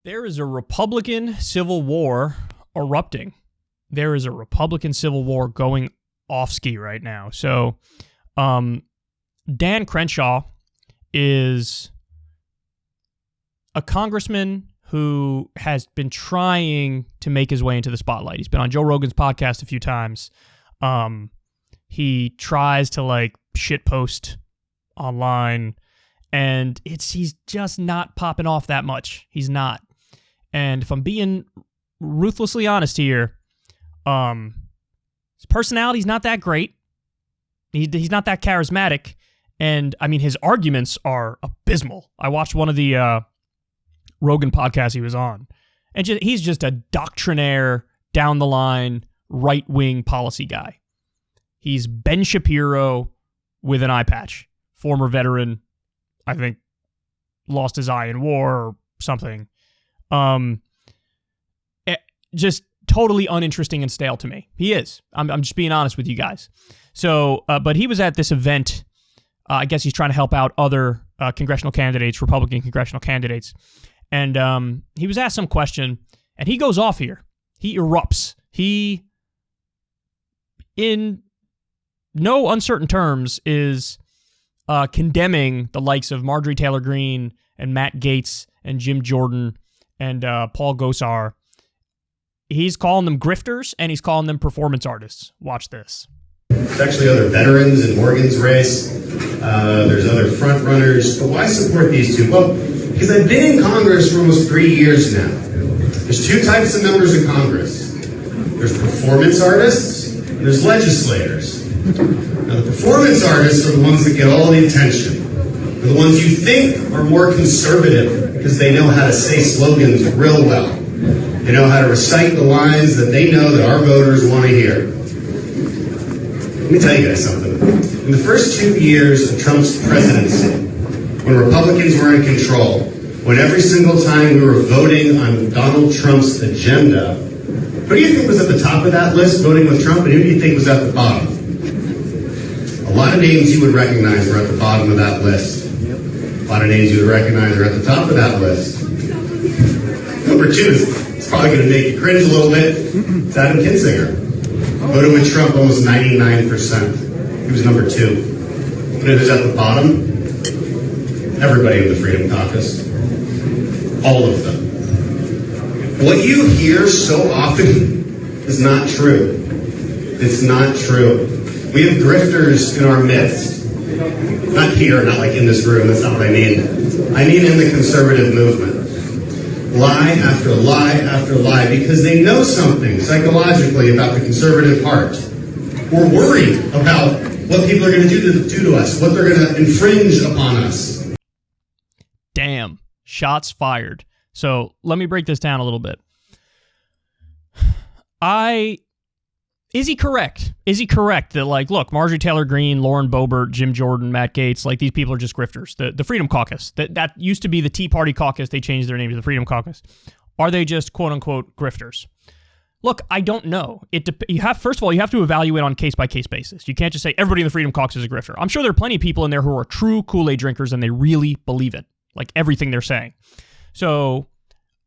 There is a Republican civil war erupting. There is a Republican civil war going off-ski right now. So, Dan Crenshaw is a congressman who has been trying to make his way into the spotlight. He's been on Joe Rogan's podcast a few times. He tries to shitpost online, and he's just not popping off that much. He's not. And if I'm being ruthlessly honest here, his personality's not that great. He's not that charismatic. And, I mean, his arguments are abysmal. I watched one of the Rogan podcasts he was on. And he's just a doctrinaire, down-the-line, right-wing policy guy. He's Ben Shapiro with an eye patch. Former veteran, I think, lost his eye in war or something. Just totally uninteresting and stale to me. He is. I'm just being honest with you guys. So, but he was at this event. I guess he's trying to help out other congressional candidates, Republican congressional candidates. And he was asked some question, and he goes off here. He erupts. He, in no uncertain terms, is condemning the likes of Marjorie Taylor Greene and Matt Gaetz and Jim Jordan and Paul Gosar. He's calling them grifters, and he's calling them performance artists. Watch this. There's actually other veterans in Morgan's race. There's other front runners. But why support these two? Well, because I've been in Congress for almost 3 years now. There's two types of members of Congress. There's performance artists, and there's legislators. Now, the performance artists are the ones that get all the attention. They're the ones you think are more conservative because they know how to say slogans real well. They know how to recite the lines that they know that our voters want to hear. Let me tell you guys something. In the first 2 years of Trump's presidency, when Republicans were in control, when every single time we were voting on Donald Trump's agenda, who do you think was at the top of that list voting with Trump, and who do you think was at the bottom? A lot of names you would recognize were at the bottom of that list. A lot of names you would recognize are at the top of that list. Number two is probably going to make you cringe a little bit. It's Adam Kinzinger. Voted with Trump almost 99%. He was number two. You know who's at the bottom? Everybody in the Freedom Caucus. All of them. What you hear so often is not true. It's not true. We have grifters in our midst. Not here, not like in this room, that's not what I mean. I mean in the conservative movement. Lie after lie after lie, because they know something psychologically about the conservative heart. We're worried about what people are going to do to us, what they're going to infringe upon us. Damn. Shots fired. So let me break this down a little bit. Is he correct? Is he correct that, look, Marjorie Taylor Greene, Lauren Boebert, Jim Jordan, Matt Gaetz, these people are just grifters? The Freedom Caucus, that used to be the Tea Party Caucus. They changed their name to the Freedom Caucus. Are they just quote-unquote grifters? Look, I don't know. First of all, you have to evaluate on case-by-case basis. You can't just say everybody in the Freedom Caucus is a grifter. I'm sure there are plenty of people in there who are true Kool-Aid drinkers and they really believe it, everything they're saying. So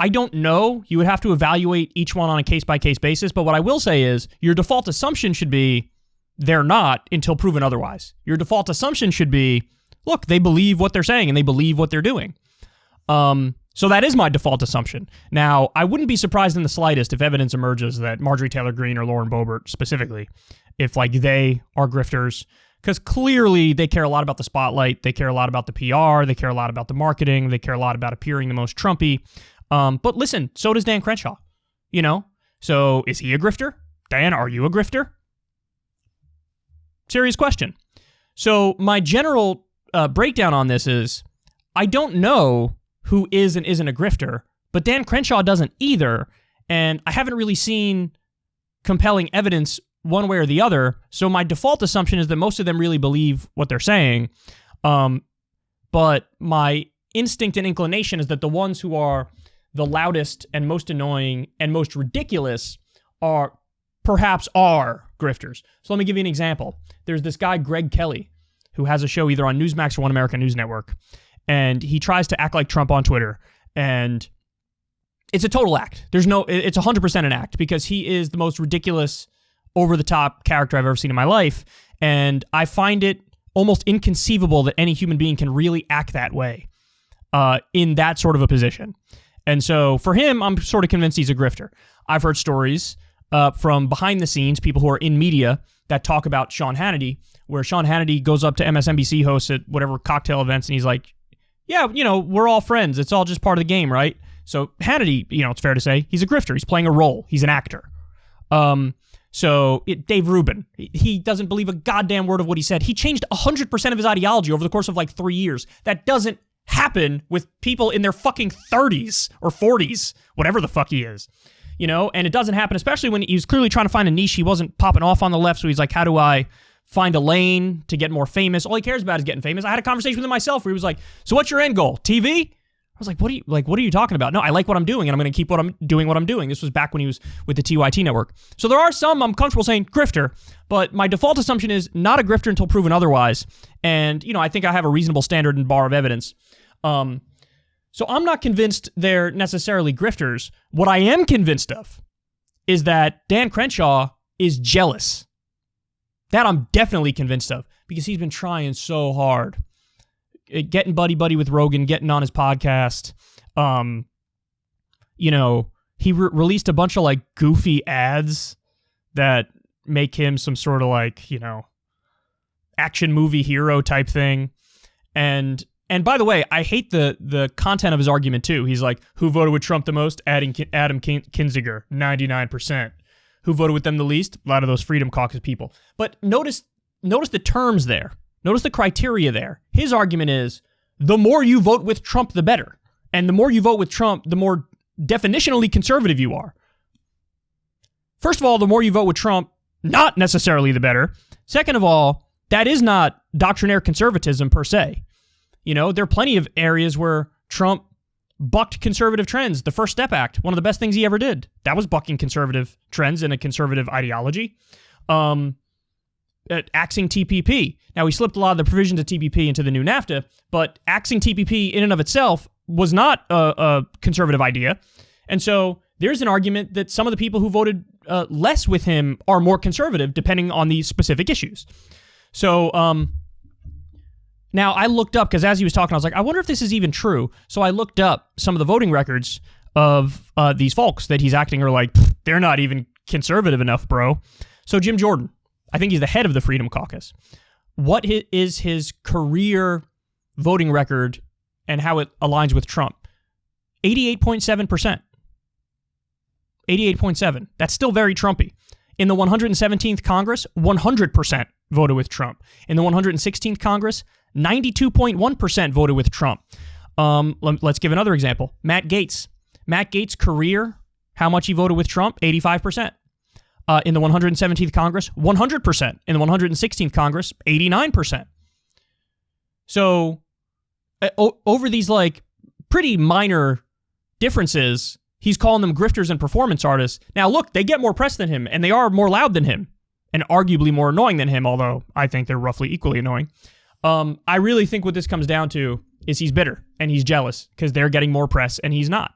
I don't know. You would have to evaluate each one on a case-by-case basis, but what I will say is your default assumption should be they're not until proven otherwise. Your default assumption should be, look, they believe what they're saying and they believe what they're doing. So that is my default assumption. Now, I wouldn't be surprised in the slightest if evidence emerges that Marjorie Taylor Greene or Lauren Boebert specifically, if they are grifters, because clearly they care a lot about the spotlight, they care a lot about the PR, they care a lot about the marketing, they care a lot about appearing the most Trumpy. But listen, so does Dan Crenshaw, So is he a grifter? Dan, are you a grifter? Serious question. So my general breakdown on this is I don't know who is and isn't a grifter, but Dan Crenshaw doesn't either, and I haven't really seen compelling evidence one way or the other, so my default assumption is that most of them really believe what they're saying, but my instinct and inclination is that the ones who are the loudest and most annoying and most ridiculous are grifters. So let me give you an example. There's this guy, Greg Kelly, who has a show either on Newsmax or One American News Network, and he tries to act like Trump on Twitter, and it's a total act. It's 100% an act because he is the most ridiculous, over-the-top character I've ever seen in my life. And I find it almost inconceivable that any human being can really act that way in that sort of a position. And so for him, I'm sort of convinced he's a grifter. I've heard stories from behind the scenes, people who are in media that talk about Sean Hannity, where Sean Hannity goes up to MSNBC hosts at whatever cocktail events, and he's like, yeah, we're all friends. It's all just part of the game, right? So Hannity, it's fair to say, he's a grifter. He's playing a role. He's an actor. Dave Rubin, he doesn't believe a goddamn word of what he said. He changed 100% of his ideology over the course of like 3 years. That doesn't happen with people in their fucking 30s or 40s, whatever the fuck he is. And it doesn't happen, especially when he was clearly trying to find a niche. He wasn't popping off on the left, so he's like, how do I find a lane to get more famous? All he cares about is getting famous. I had a conversation with him myself where he was like, so what's your end goal? TV? I was like, what are you talking about? No, I like what I'm doing, and I'm going to keep what I'm doing. This was back when he was with the TYT network. So there are some I'm comfortable saying grifter, but my default assumption is not a grifter until proven otherwise. And, I think I have a reasonable standard and bar of evidence. So I'm not convinced they're necessarily grifters. What I am convinced of is that Dan Crenshaw is jealous. That I'm definitely convinced of because he's been trying so hard. Getting buddy with Rogan, getting on his podcast. He released a bunch of like goofy ads that make him some sort of like, action movie hero type thing. And by the way, I hate the content of his argument too. He's like, who voted with Trump the most? Adam Kinzinger, 99%. Who voted with them the least? A lot of those Freedom Caucus people. But notice the terms there. Notice the criteria there. His argument is, the more you vote with Trump, the better. And the more you vote with Trump, the more definitionally conservative you are. First of all, the more you vote with Trump, not necessarily the better. Second of all, that is not doctrinaire conservatism per se. There are plenty of areas where Trump bucked conservative trends. The First Step Act, one of the best things he ever did. That was bucking conservative trends and a conservative ideology. Axing TPP. Now, he slipped a lot of the provisions of TPP into the new NAFTA, but axing TPP in and of itself was not a conservative idea. And so there's an argument that some of the people who voted less with him are more conservative, depending on the specific issues. So now I looked up, because as he was talking, I was like, I wonder if this is even true. So I looked up some of the voting records of these folks that he's acting are like, they're not even conservative enough, bro. So Jim Jordan, I think he's the head of the Freedom Caucus. What is his career voting record and how it aligns with Trump? 88.7%. 88.7. That's still very Trumpy. In the 117th Congress, 100% voted with Trump. In the 116th Congress, 92.1% voted with Trump. Let's give another example. Matt Gaetz. Matt Gaetz' career, how much he voted with Trump? 85%. In the 117th Congress, 100%. In the 116th Congress, 89%. So, over these like pretty minor differences, he's calling them grifters and performance artists. Now, look, they get more press than him, and they are more loud than him, and arguably more annoying than him, although I think they're roughly equally annoying. I really think what this comes down to is he's bitter, and he's jealous, because they're getting more press, and he's not.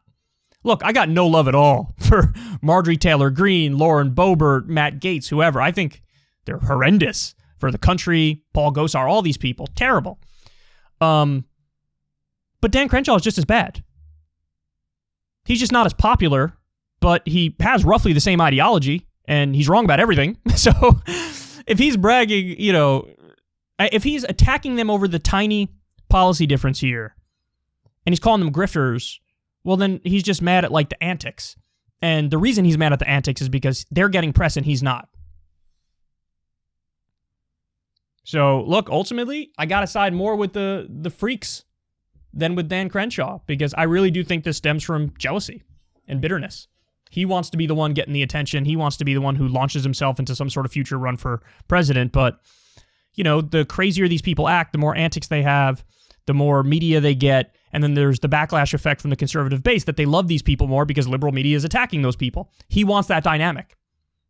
Look, I got no love at all for Marjorie Taylor Greene, Lauren Boebert, Matt Gaetz, whoever. I think they're horrendous for the country, Paul Gosar, all these people. Terrible. But Dan Crenshaw is just as bad. He's just not as popular, but he has roughly the same ideology, and he's wrong about everything. So if he's bragging, if he's attacking them over the tiny policy difference here, and he's calling them grifters, well, then he's just mad at, like, the antics. And the reason he's mad at the antics is because they're getting press and he's not. So, look, ultimately, I got to side more with the freaks than with Dan Crenshaw, because I really do think this stems from jealousy and bitterness. He wants to be the one getting the attention. He wants to be the one who launches himself into some sort of future run for president. But, the crazier these people act, the more antics they have, the more media they get. And then there's the backlash effect from the conservative base that they love these people more because liberal media is attacking those people. He wants that dynamic.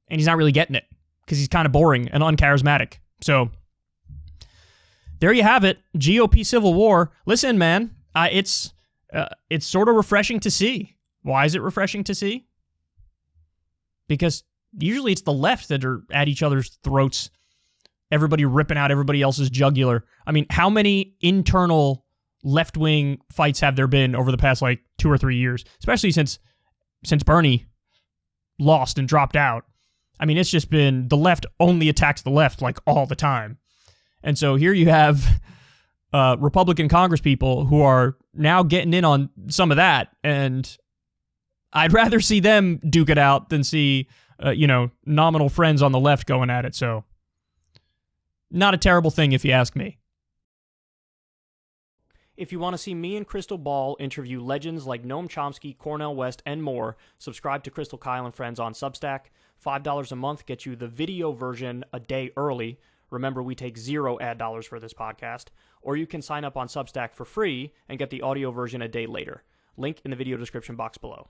And he's not really getting it because he's kind of boring and uncharismatic. So there you have it. GOP Civil War. Listen, man, it's sort of refreshing to see. Why is it refreshing to see? Because usually it's the left that are at each other's throats, everybody ripping out everybody else's jugular. I mean, how many internal left-wing fights have there been over the past, 2 or 3 years? Especially since Bernie lost and dropped out. I mean, it's just been the left only attacks the left, all the time. And so here you have Republican congresspeople who are now getting in on some of that, and I'd rather see them duke it out than see, nominal friends on the left going at it. So, not a terrible thing if you ask me. If you want to see me and Crystal Ball interview legends like Noam Chomsky, Cornel West, and more, subscribe to Crystal Kyle and Friends on Substack. $5 a month gets you the video version a day early. Remember, we take 0 ad dollars for this podcast. Or you can sign up on Substack for free and get the audio version a day later. Link in the video description box below.